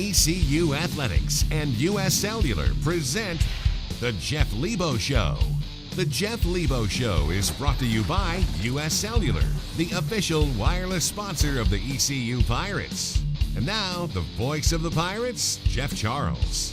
ECU Athletics and U.S. Cellular present The Jeff Lebo Show. The Jeff Lebo Show is brought to you by U.S. Cellular, the official wireless sponsor of the ECU Pirates. And now, the voice of the Pirates, Jeff Charles.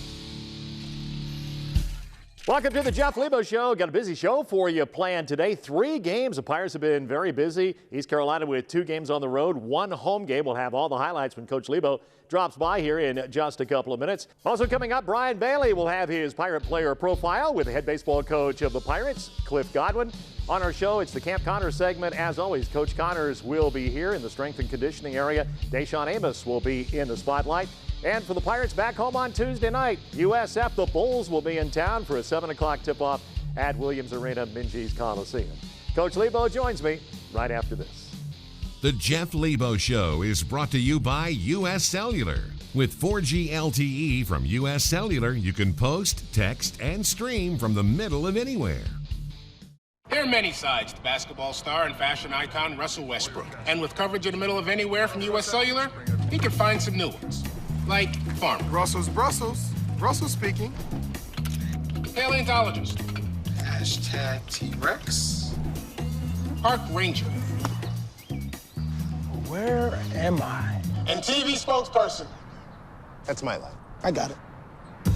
Welcome to the Jeff Lebo Show. Got a busy show for you planned today. 3 games. The Pirates have been very busy. East Carolina with 2 games on the road, 1 home game. We'll have all the highlights when Coach Lebo drops by here in just a couple of minutes. Also coming up, Brian Bailey will have his Pirate player profile with the head baseball coach of the Pirates, Cliff Godwin. On our show, it's the Camp Connors segment. As always, Coach Connors will be here in the strength and conditioning area. Deshaun Amos will be in the spotlight. And for the Pirates back home on Tuesday night, USF, the Bulls will be in town for a 7 o'clock tip-off at Williams Arena, Minges Coliseum. Coach Lebo joins me right after this. The Jeff Lebo Show is brought to you by U.S. Cellular. With 4G LTE from U.S. Cellular, you can post, text, and stream from the middle of anywhere. There are many sides to basketball star and fashion icon Russell Westbrook. And with coverage in the middle of anywhere from U.S. Cellular, he can find some new ones. Like farmer. Brussels. Russell speaking. Paleontologist. Hashtag T-Rex. Park ranger. Where am I? And TV spokesperson. That's my life. I got it.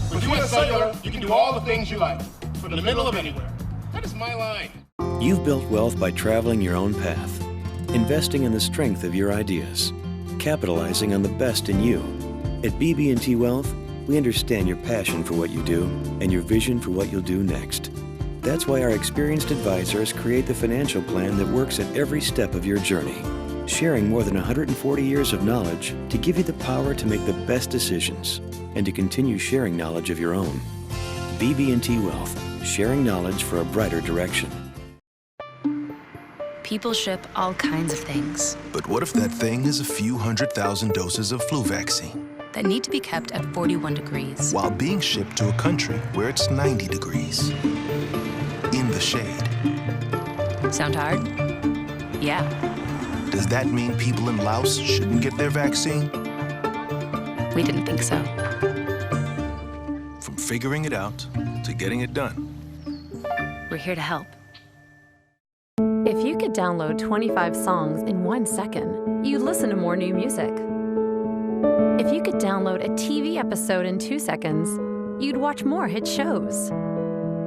With U.S. Cellular, you can do all the things you like. From the middle of anywhere. That is my line. You've built wealth by traveling your own path, investing in the strength of your ideas, capitalizing on the best in you. At BB&T Wealth, we understand your passion for what you do and your vision for what you'll do next. That's why our experienced advisors create the financial plan that works at every step of your journey, sharing more than 140 years of knowledge to give you the power to make the best decisions and to continue sharing knowledge of your own. BB&T Wealth, sharing knowledge for a brighter direction. People ship all kinds of things But what if that thing is a few 100,000 doses of flu vaccine? that need to be kept at 41 degrees. While being shipped to a country where it's 90 degrees. In the shade. Sound hard? Yeah. Does that mean people in Laos shouldn't get their vaccine? We didn't think so. From figuring it out to getting it done. We're here to help. If you could download 25 songs in 1 second, you'd listen to more new music. If you could download a TV episode in 2 seconds, you'd watch more hit shows.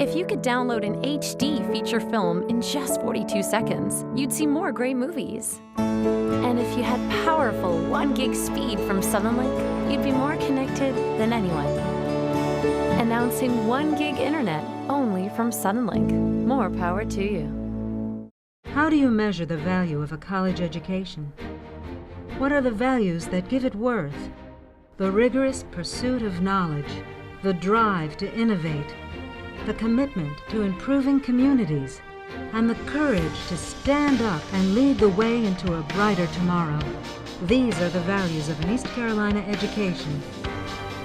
If you could download an HD feature film in just 42 seconds, you'd see more great movies. And if you had powerful 1 gig speed from Suddenlink, you'd be more connected than anyone. Announcing 1 gig internet only from Suddenlink. More power to you. How do you measure the value of a college education? What are the values that give it worth? The rigorous pursuit of knowledge, the drive to innovate, the commitment to improving communities, and the courage to stand up and lead the way into a brighter tomorrow. These are the values of an East Carolina education.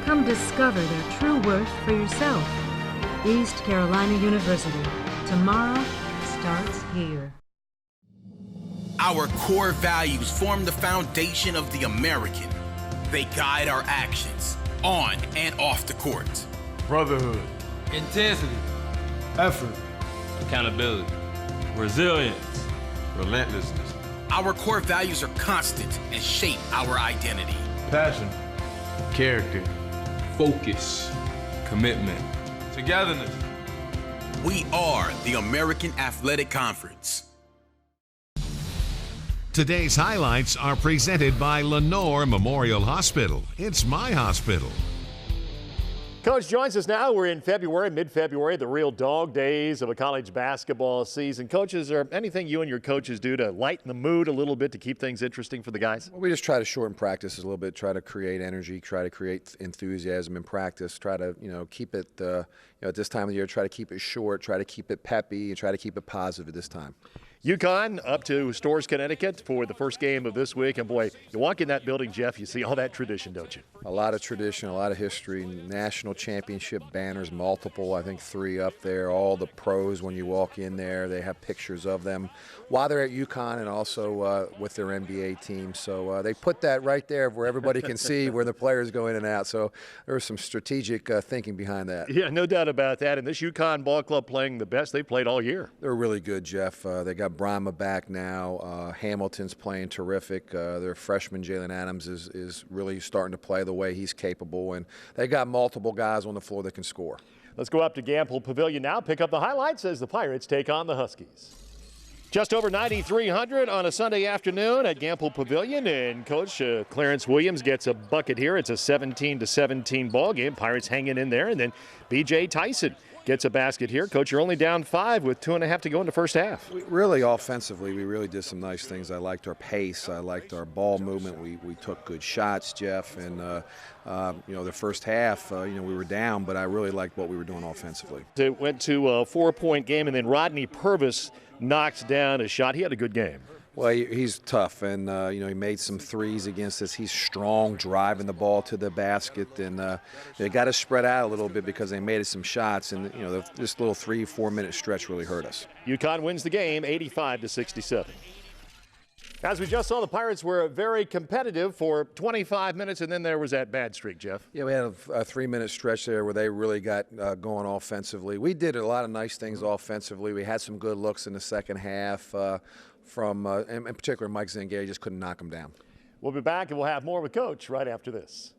Come discover their true worth for yourself. East Carolina University. Tomorrow starts here. Our core values form the foundation of the American. They guide our actions, on and off the court. Brotherhood, intensity, effort, accountability, resilience, relentlessness. Our core values are constant and shape our identity. Passion, character, focus, commitment, togetherness. We are the American Athletic Conference. Today's highlights are presented by Lenore Memorial Hospital. It's my hospital. Coach joins us now. We're in February, mid-February, the real dog days of a college basketball season. Coach, is there anything you and your coaches do to lighten the mood a little bit to keep things interesting for the guys? Well, we just try to shorten practices a little bit, try to create energy, try to create enthusiasm in practice, try to, keep it, at this time of the year, try to keep it short, try to keep it peppy, and try to keep it positive at this time. UConn up to Storrs, Connecticut for the first game of this week. And boy, you walk in that building, Jeff, you see all that tradition, don't you? A lot of tradition, a lot of history, national championship banners, multiple, I think 3 up there. All the pros, when you walk in there, they have pictures of them while they're at UConn and also with their NBA team. So they put that right there where everybody can see where the players go in and out. So there was some strategic thinking behind that. Yeah, no doubt about that. And this UConn ball club playing the best they've played all year. They're really good, Jeff. They got Brahma back now. Hamilton's playing terrific. Their freshman Jalen Adams is really starting to play the way he's capable, and they got multiple guys on the floor that can score. Let's go up to Gamble Pavilion now. Pick up the highlights as the Pirates take on the Huskies. Just over 9,300 on a Sunday afternoon at Gamble Pavilion, and Coach Clarence Williams gets a bucket here. It's a 17-17 ball game. Pirates hanging in there, and then B.J. Tyson gets a basket here. Coach, you're only down 5 with 2.5 to go in the first half. Really, offensively, we really did some nice things. I liked our pace. I liked our ball movement. We took good shots, Jeff. And, the first half, we were down, but I really liked what we were doing offensively. It went to a 4-point game, and then Rodney Purvis knocked down a shot. He had a good game. Well, he's tough, and he made some threes against us. He's strong, driving the ball to the basket, and they got to spread out a little bit because they made us some shots, and this little 3-4 minute stretch really hurt us. UConn wins the game, 85-67. As we just saw, the Pirates were very competitive for 25 minutes, and then there was that bad streak, Jeff. Yeah, we had a 3-minute stretch there where they really got going offensively. We did a lot of nice things offensively. We had some good looks in the second half. In particular, Mike Zangari just couldn't knock him down. We'll be back, and we'll have more with Coach right after this.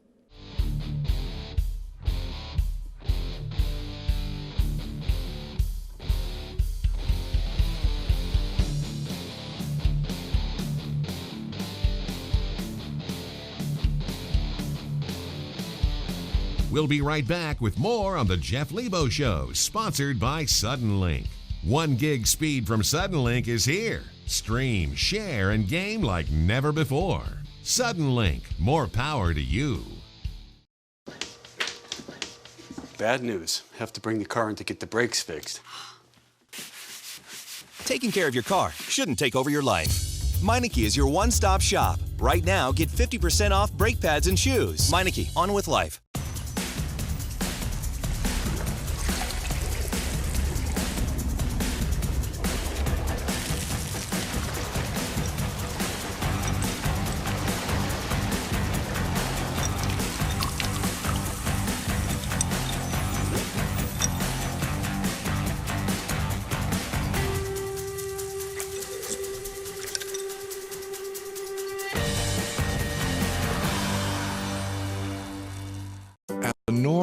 We'll be right back with more on the Jeff Lebo Show, sponsored by Suddenlink. 1 gig speed from Suddenlink is here. Stream, share, and game like never before. Suddenlink, more power to you. Bad news. Have to bring the car in to get the brakes fixed. Taking care of your car shouldn't take over your life. Meineke is your one-stop shop. Right now, get 50% off brake pads and shoes. Meineke, on with life.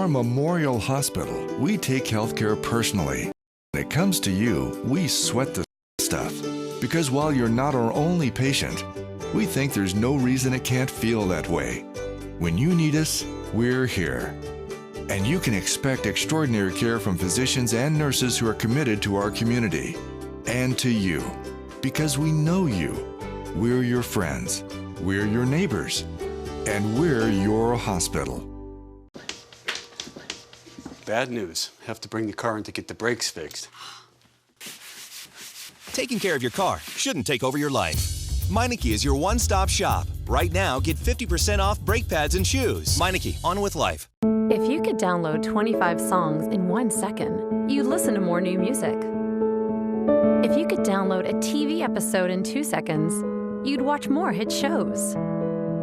Memorial Hospital, we take healthcare personally. When it comes to you, we sweat the stuff. Because while you're not our only patient, we think there's no reason it can't feel that way. When you need us, we're here. And you can expect extraordinary care from physicians and nurses who are committed to our community. And to you. Because we know you. We're your friends. We're your neighbors. And we're your hospital. Bad news. Have to bring the car in to get the brakes fixed. Taking care of your car shouldn't take over your life. Meineke is your one-stop shop. Right now, get 50% off brake pads and shoes. Meineke, on with life. If you could download 25 songs in 1 second, you'd listen to more new music. If you could download a TV episode in 2 seconds, you'd watch more hit shows.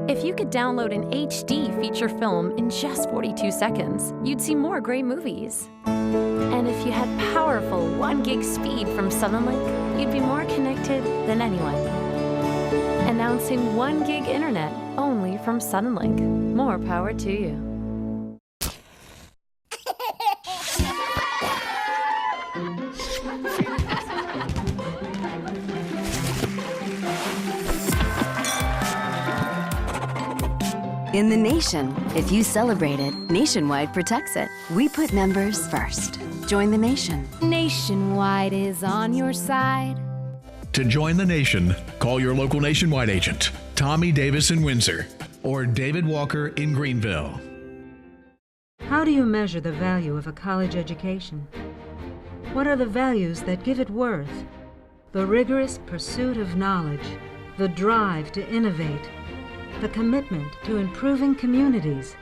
If you could download an HD feature film in just 42 seconds, you'd see more great movies. And if you had powerful 1 gig speed from Suddenlink, you'd be more connected than anyone. Announcing 1 gig internet only from Suddenlink. More power to you. In the nation, if you celebrate it, Nationwide protects it. We put members first. Join the nation. Nationwide is on your side. To join the nation, call your local Nationwide agent, Tommy Davis in Windsor, or David Walker in Greenville. How do you measure the value of a college education? What are the values that give it worth? the rigorous pursuit of knowledge, the drive to innovate, the commitment to improving communities,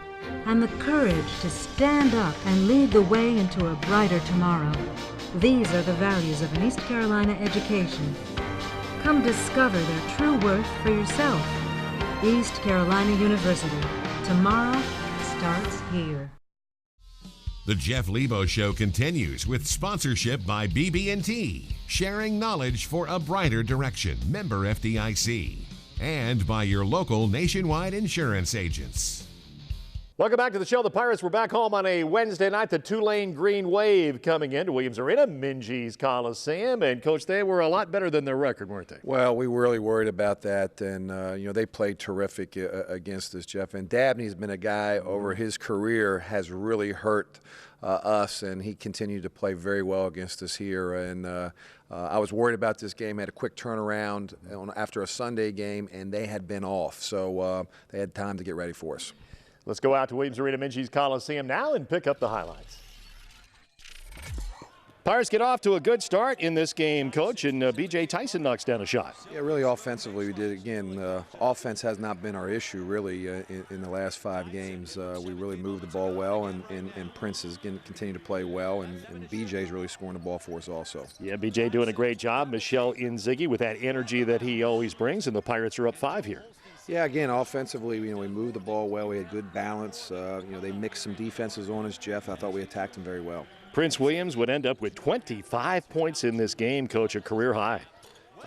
and the courage to stand up and lead the way into a brighter tomorrow. These are the values of an East Carolina education. Come discover their true worth for yourself. East Carolina University. Tomorrow starts here. The Jeff Lebo Show continues with sponsorship by BB&T, sharing knowledge for a brighter direction. Member FDIC. And by your local nationwide insurance agents. Welcome back to the show. The Pirates were back home on a Wednesday night. The Tulane Green Wave coming into Williams Arena, Minges Coliseum. And, Coach, they were a lot better than their record, weren't they? Well, we were really worried about that. And, they played terrific against us, Jeff. And Dabney's been a guy over his career has really hurt us, and he continued to play very well against us here. And I was worried about this game. Had a quick turnaround after a Sunday game, and they had been off. So they had time to get ready for us. Let's go out to Williams Arena, Minges Coliseum now and pick up the highlights. Pirates get off to a good start in this game, Coach, and B.J. Tyson knocks down a shot. Yeah, really offensively we did. Again, offense has not been our issue, really, in the last 5 games. We really moved the ball well, and Prince is continuing to play well, and B.J.'s really scoring the ball for us also. Yeah, B.J. doing a great job. Michelle Inzighi with that energy that he always brings, and the Pirates are up 5 here. Yeah, again, offensively, we moved the ball well. We had good balance. They mixed some defenses on us, Jeff. I thought we attacked them very well. Prince Williams would end up with 25 points in this game, Coach, a career high.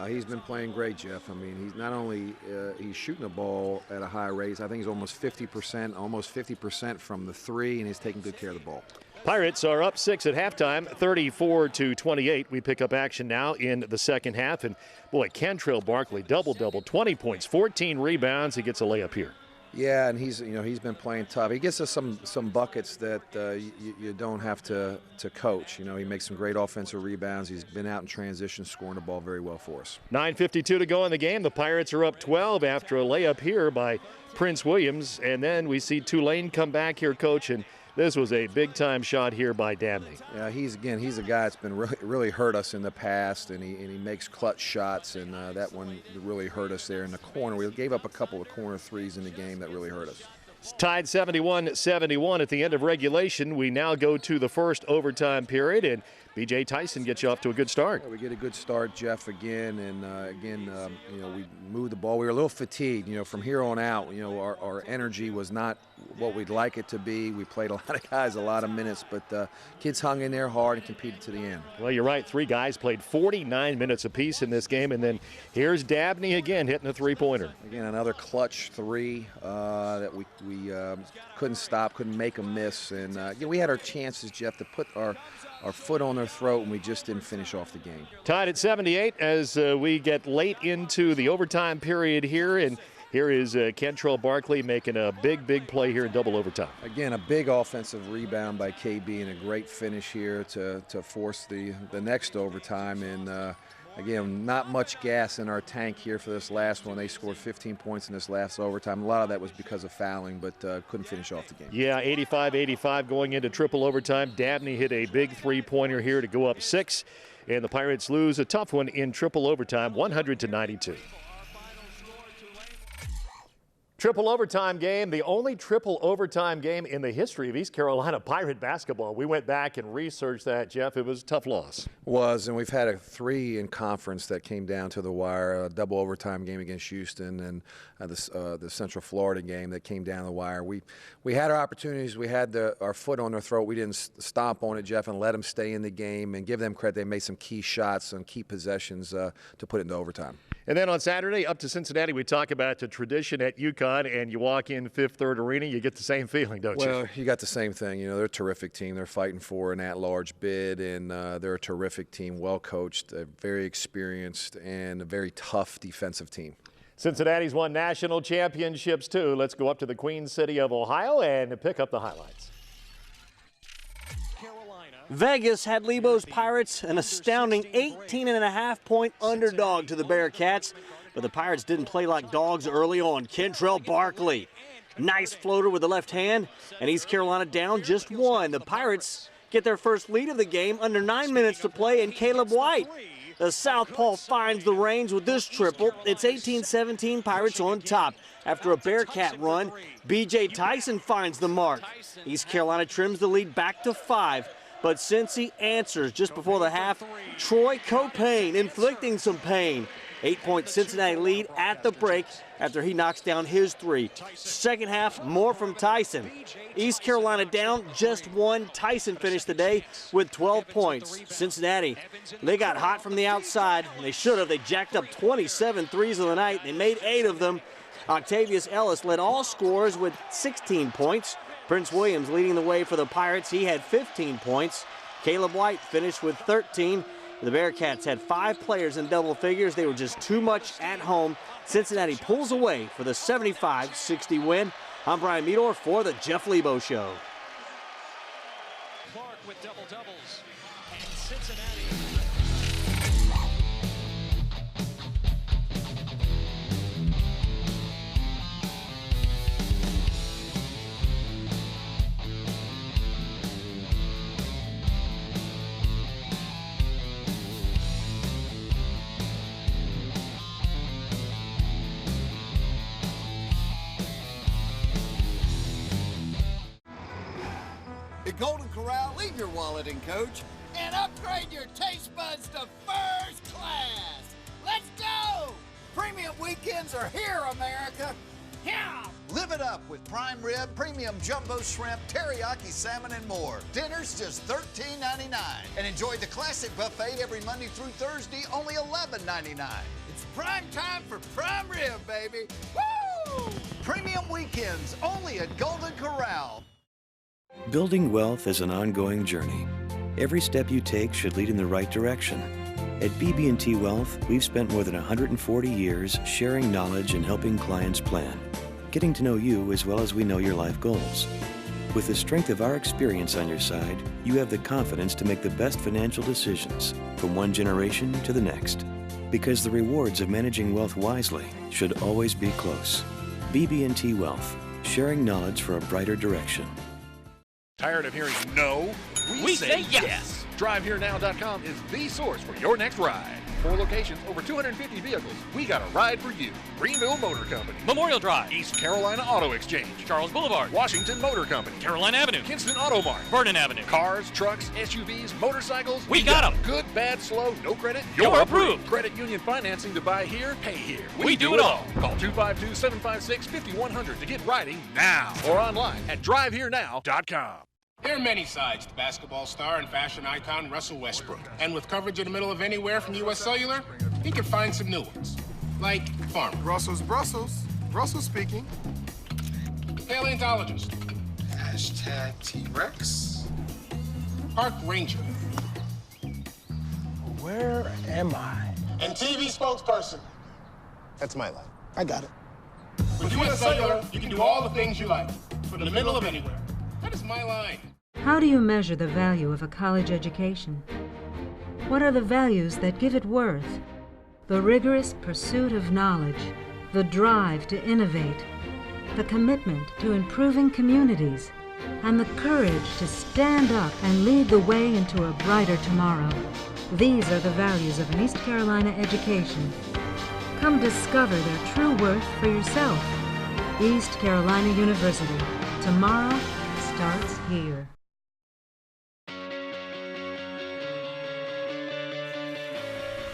He's been playing great, Jeff. I mean, he's not only he's shooting the ball at a high rate. I think he's almost 50% from the 3, and he's taking good care of the ball. Pirates are up 6 at halftime, 34-28. We pick up action now in the second half. And, boy, Kentrell Barkley, double-double, 20 points, 14 rebounds. He gets a layup here. Yeah, and he's been playing tough. He gets us some buckets that you don't have to coach. He makes some great offensive rebounds. He's been out in transition, scoring the ball very well for us. 9:52 to go in the game. The Pirates are up 12 after a layup here by Prince Williams. And then we see Tulane come back here, Coach, and this was a big-time shot here by Dabney. Yeah, he's a guy that's been really hurt us in the past, and he makes clutch shots, and that one really hurt us there in the corner. We gave up a couple of corner threes in the game that really hurt us. It's tied 71-71 at the end of regulation. We now go to the first overtime period, and B.J. Tyson gets you off to a good start. Yeah, we get a good start, Jeff, again, and we moved the ball. We were a little fatigued, from here on out. Our energy was not what we'd like it to be. We played a lot of guys a lot of minutes, but kids hung in there hard and competed to the end. Well, you're right. 3 guys played 49 minutes apiece in this game, and then here's Dabney again hitting a three-pointer. Again, another clutch 3 that we couldn't stop, couldn't make a miss, and we had our chances, Jeff, to put our foot on their throat, and we just didn't finish off the game. Tied at 78 as we get late into the overtime period here, and here is Kentrell Barkley making a big play here in double overtime. Again, a big offensive rebound by KB and a great finish here to force the next overtime. And again, not much gas in our tank here for this last one. They scored 15 points in this last overtime. A lot of that was because of fouling, but couldn't finish off the game. Yeah, 85-85 going into triple overtime. Dabney hit a big three-pointer here to go up 6, and the Pirates lose a tough one in triple overtime, 100-92. Triple overtime game, the only triple overtime game in the history of East Carolina Pirate basketball. We went back and researched that, Jeff. It was a tough loss. And we've had 3 in conference that came down to the wire. A double overtime game against Houston, and the Central Florida game that came down the wire. We had our opportunities. We had our foot on their throat. We didn't stomp on it, Jeff, and let them stay in the game and give them credit. They made some key shots and key possessions to put it into overtime. And then on Saturday, up to Cincinnati, we talk about the tradition at UConn, and you walk in Fifth Third Arena, you get the same feeling, don't you? Well, you got the same thing. They're a terrific team. They're fighting for an at-large bid, and they're a terrific team, well-coached, very experienced, and a very tough defensive team. Cincinnati's won national championships, too. Let's go up to the Queen City of Ohio and pick up the highlights. Vegas had Lebo's Pirates an astounding 18.5-point underdog to the Bearcats, but the Pirates didn't play like dogs early on. Kentrell Barkley, nice floater with the left hand, and East Carolina down just 1. The Pirates get their first lead of the game under 9 minutes to play, and Caleb White The southpaw finds the reins with this triple. It's 18-17, Pirates on top. After a Bearcat run, B.J. Tyson finds the mark. East Carolina trims the lead back to 5. But Cincy answers just before the half. Troy Copain inflicting some pain. 8-point Cincinnati lead at the break after he knocks down his 3. Second half, more from Tyson. East Carolina down just 1. Tyson finished the day with 12 points. Cincinnati, they got hot from the outside. They should have. They jacked up 27 threes of the night. They made 8 of them. Octavius Ellis led all scorers with 16 points. Prince Williams leading the way for the Pirates. He had 15 points. Caleb White finished with 13. The Bearcats had 5 players in double figures. They were just too much at home. Cincinnati pulls away for the 75-60 win. I'm Brian Meador for the Jeff Lebo Show. Clark with double-doubles. And Cincinnati. At Golden Corral, leave your wallet in, Coach, and upgrade your taste buds to first class. Let's go! Premium weekends are here, America. Yeah! Live it up with prime rib, premium jumbo shrimp, teriyaki salmon, and more. Dinner's just $13.99. And enjoy the classic buffet every Monday through Thursday, only $11.99. It's prime time for prime rib, baby. Woo! Premium weekends only at Golden Corral. Building wealth is an ongoing journey. Every step you take should lead in the right direction. At BB&T Wealth, we've spent more than 140 years sharing knowledge and helping clients plan, getting to know you as well as we know your life goals. With the strength of our experience on your side, you have the confidence to make the best financial decisions from one generation to the next. Because the rewards of managing wealth wisely should always be close. BB&T Wealth, sharing knowledge for a brighter direction. Tired of hearing no? We say yes. DriveHereNow.com is the source for your next ride. 4 locations, over 250 vehicles. We got a ride for you. Greenville Motor Company, Memorial Drive, East Carolina Auto Exchange, Charles Boulevard, Washington Motor Company, Carolina Avenue, Kinston Auto Mart, Vernon Avenue. Cars, trucks, SUVs, motorcycles. We got them. Good, bad, slow, no credit. You're approved. Credit union financing to buy here, pay here. We do it all. Call 252-756-5100 to get riding now. Or online at DriveHereNow.com. There are many sides to basketball star and fashion icon Russell Westbrook. And with coverage in the middle of anywhere from U.S. Cellular, he can find some new ones. Like Farmer. Russell's Brussels. Russell speaking. Paleontologist. Hashtag T-Rex. Park Ranger. Where am I? And TV spokesperson. That's my life. I got it. With U.S. Cellular, you can do all the things you like. From the middle of anywhere. That is my line. How do you measure the value of a college education? What are the values that give it worth? The rigorous pursuit of knowledge, the drive to innovate, the commitment to improving communities, and the courage to stand up and lead the way into a brighter tomorrow. These are the values of an East Carolina education. Come discover their true worth for yourself. East Carolina University. Tomorrow starts here.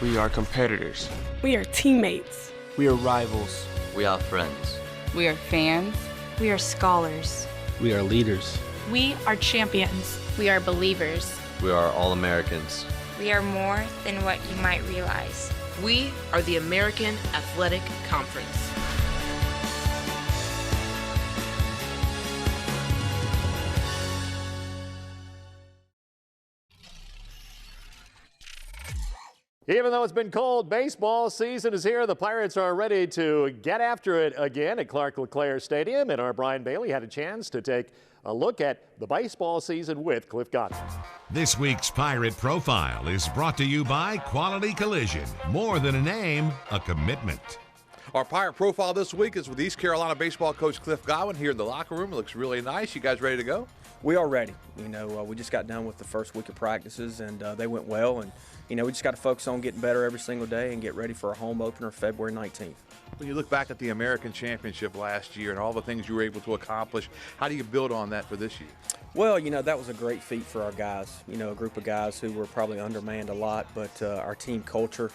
We are competitors. We are teammates. We are rivals. We are friends. We are fans. We are scholars. We are leaders. We are champions. We are believers. We are all Americans. We are more than what you might realize. We are the American Athletic Conference. Even though it's been cold, baseball season is here. The Pirates are ready to get after it again at Clark LeClaire Stadium. And our Brian Bailey had a chance to take a look at the baseball season with Cliff Godwin. This week's Pirate Profile is brought to you by Quality Collision. More than a name, a commitment. Our Pirate Profile this week is with East Carolina baseball coach Cliff Godwin here in the locker room. It looks really nice. You guys ready to go? We are ready. We just got done with the first week of practices, and they went well. And, we just got to focus on getting better every single day and get ready for our home opener February 19th. When you look back at the American Championship last year and all the things you were able to accomplish, how do you build on that for this year? Well, that was a great feat for our guys. A group of guys who were probably undermanned a lot, but our team culture,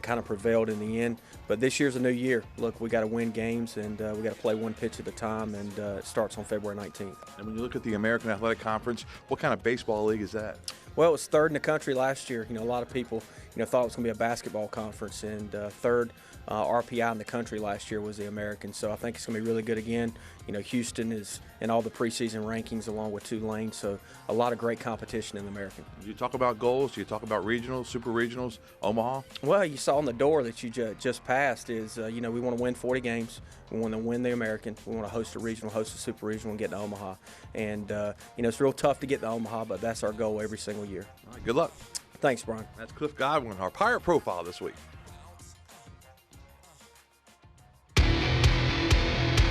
kind of prevailed in the end. But this year's a new year. Look, we got to win games, and we got to play one pitch at a time, and it starts on February 19th. And when you look at the American Athletic Conference, what kind of baseball league is that? Well, it was third in the country last year. A lot of people, thought it was going to be a basketball conference, and third RPI in the country last year was the American. So I think it's going to be really good again. Houston is in all the preseason rankings along with Tulane, so a lot of great competition in the American. You talk about goals, you talk about regionals, super regionals, Omaha? Well, you saw on the door that you just passed is, we want to win 40 games. We want to win the American. We want to host a regional, host a super regional, and get to Omaha. And, it's real tough to get to Omaha, but that's our goal every single year. All right, good luck. Thanks, Brian. That's Cliff Godwin, our Pirate Profile this week.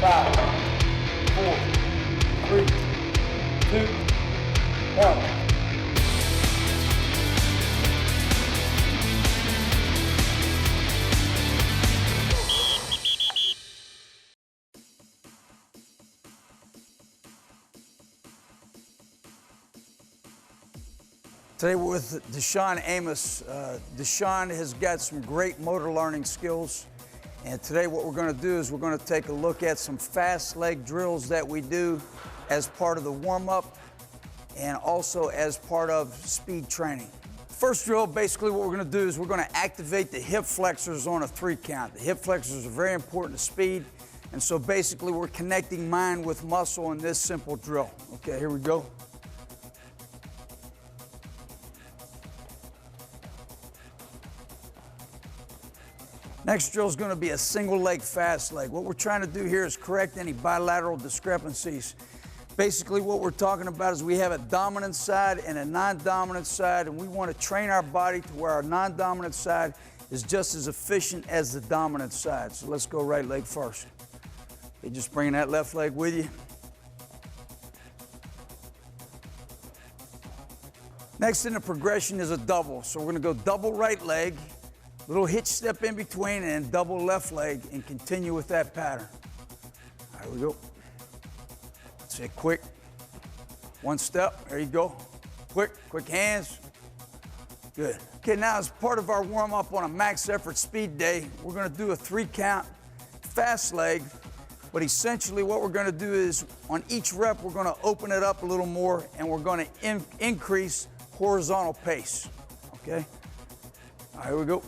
5, 4, 3, 2, 1. Today we're with Deshaun Amos. Deshaun has got some great motor learning skills. And today what we're going to do is we're going to take a look at some fast leg drills that we do as part of the warm-up and also as part of speed training. First drill, basically what we're going to do is we're going to activate the hip flexors on a 3 count. The hip flexors are very important to speed. And so basically we're connecting mind with muscle in this simple drill. Okay, here we go. Next drill is going to be a single leg fast leg. What we're trying to do here is correct any bilateral discrepancies. Basically what we're talking about is we have a dominant side and a non-dominant side, and we want to train our body to where our non-dominant side is just as efficient as the dominant side. So let's go right leg first. Okay, just bringing that left leg with you. Next in the progression is a double. So we're going to go double right leg, little hitch step in between, and double left leg, and continue with that pattern. All right, here we go. That's it, quick. One step, there you go. Quick hands. Good. Okay, now as part of our warm-up on a max effort speed day, we're gonna do a 3 count fast leg, but essentially what we're gonna do is on each rep, we're gonna open it up a little more, and we're gonna increase horizontal pace, okay? All right, here we go.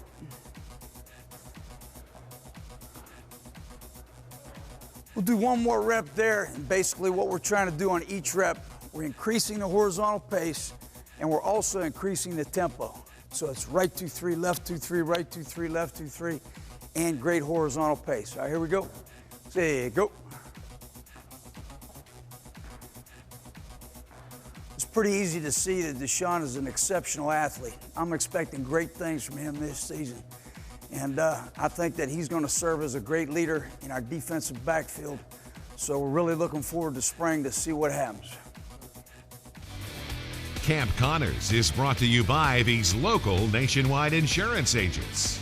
We'll do one more rep there, and basically what we're trying to do on each rep, we're increasing the horizontal pace, and we're also increasing the tempo. So it's right 2, 3, left 2, 3, right 2, 3, left 2, 3, and great horizontal pace. All right, here we go. Say go. It's pretty easy to see that Deshaun is an exceptional athlete. I'm expecting great things from him this season. And I think that he's going to serve as a great leader in our defensive backfield. So we're really looking forward to spring to see what happens. Camp Connors is brought to you by these local nationwide insurance agents.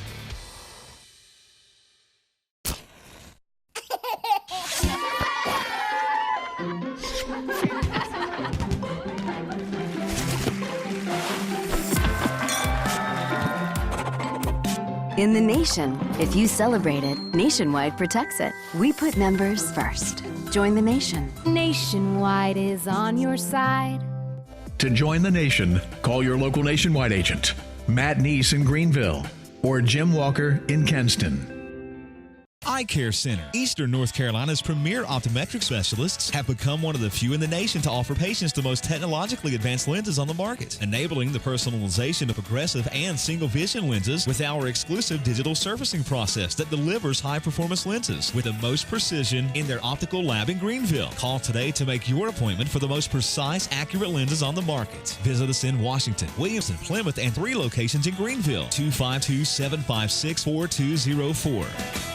In the nation, if you celebrate it, Nationwide protects it. We put members first. Join the nation. Nationwide is on your side. To join the nation, call your local Nationwide agent, Matt Nease in Greenville, or Jim Walker in Kenston. Eye Care Center, Eastern North Carolina's premier optometric specialists, have become one of the few in the nation to offer patients the most technologically advanced lenses on the market, enabling the personalization of progressive and single vision lenses with our exclusive digital surfacing process that delivers high-performance lenses with the most precision in their optical lab in Greenville. Call today to make your appointment for the most precise, accurate lenses on the market. Visit us in Washington, Williamson, Plymouth, and 3 locations in Greenville. 252-756-4204.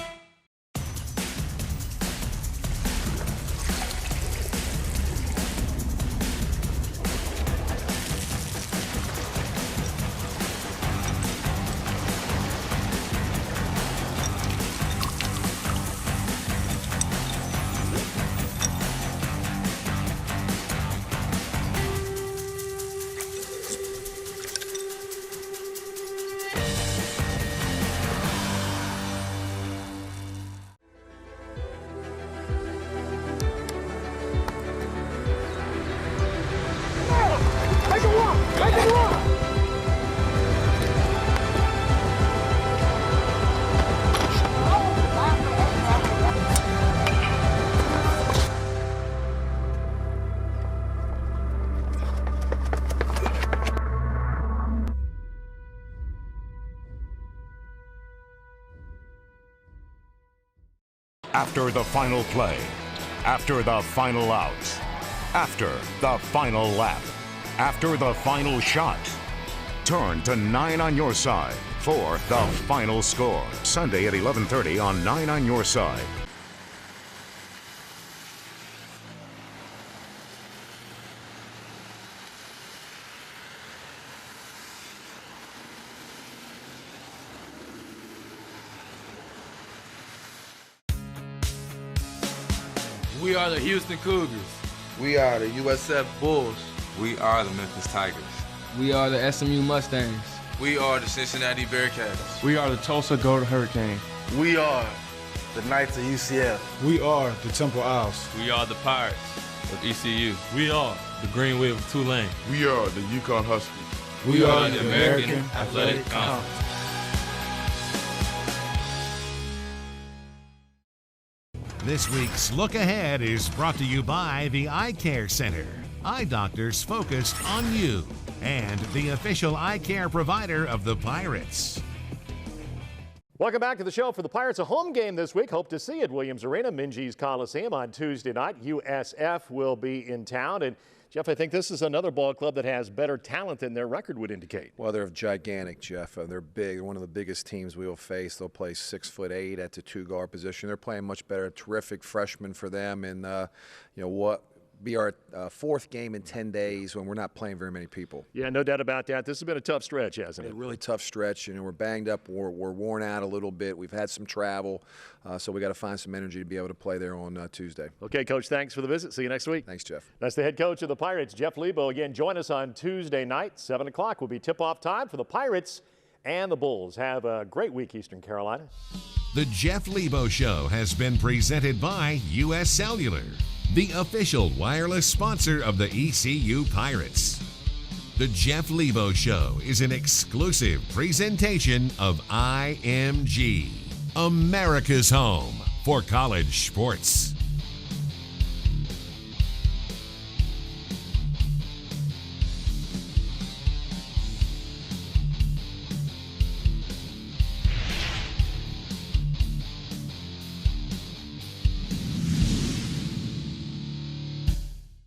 After the final play, after the final out, after the final lap, after the final shot. Turn to 9 on Your Side for the final score. Sunday at 11:30 on 9 on Your Side. We are the Houston Cougars. We are the USF Bulls. We are the Memphis Tigers. We are the SMU Mustangs. We are the Cincinnati Bearcats. We are the Tulsa Golden Hurricane. We are the Knights of UCF. We are the Temple Owls. We are the Pirates of ECU. We are the Greenville of Tulane. We are the Yukon Huskies. We are the American Athletic Conference. This week's Look Ahead is brought to you by the Eye Care Center. Eye doctors focused on you. And the official eye care provider of the Pirates. Welcome back to the show. For the Pirates, a home game this week. Hope to see you at Williams Arena, Minges Coliseum on Tuesday night. USF will be in town. And Jeff, I think this is another ball club that has better talent than their record would indicate. Well, they're gigantic, Jeff. They're big. They're one of the biggest teams we will face. They'll play 6'8" at the 2-guard position. They're playing much better. Terrific freshman for them. And what be our fourth game in 10 days when we're not playing very many people. Yeah, no doubt about that. This has been a tough stretch, hasn't it? A really tough stretch. We're banged up. We're worn out a little bit. We've had some travel, so we got to find some energy to be able to play there on Tuesday. Okay, Coach, thanks for the visit. See you next week. Thanks, Jeff. That's the head coach of the Pirates, Jeff Lebo. Again, join us on Tuesday night, 7 o'clock will be tip-off time for the Pirates and the Bulls. Have a great week, Eastern Carolina. The Jeff Lebo Show has been presented by U.S. Cellular, the official wireless sponsor of the ECU Pirates. The Jeff Lebo Show is an exclusive presentation of IMG, America's home for college sports.